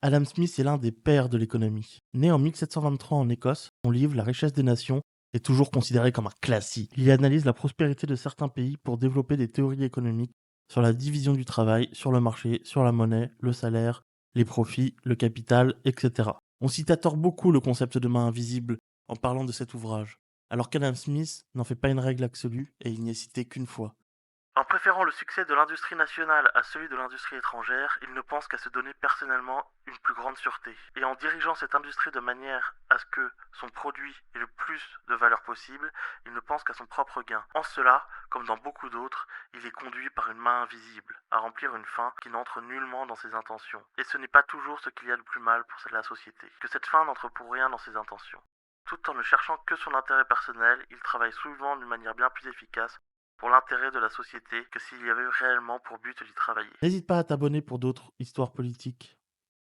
Adam Smith est l'un des pères de l'économie. Né en 1723 en Écosse, son livre La richesse des nations est toujours considéré comme un classique. Il y analyse la prospérité de certains pays pour développer des théories économiques sur la division du travail, sur le marché, sur la monnaie, le salaire, les profits, le capital, etc. On cite à tort beaucoup le concept de main invisible en parlant de cet ouvrage, alors qu'Adam Smith n'en fait pas une règle absolue et il n'y est cité qu'une fois. En préférant le succès de l'industrie nationale à celui de l'industrie étrangère, il ne pense qu'à se donner personnellement une plus grande sûreté. Et en dirigeant cette industrie de manière à ce que son produit ait le plus de valeur possible, il ne pense qu'à son propre gain. En cela, comme dans beaucoup d'autres, il est conduit par une main invisible, à remplir une fin qui n'entre nullement dans ses intentions. Et ce n'est pas toujours ce qu'il y a de plus mal pour la société, que cette fin n'entre pour rien dans ses intentions. Tout en ne cherchant que son intérêt personnel, il travaille souvent d'une manière bien plus efficace pour l'intérêt de la société que s'il y avait réellement pour but d'y travailler. N'hésite pas à t'abonner pour d'autres histoires politiques.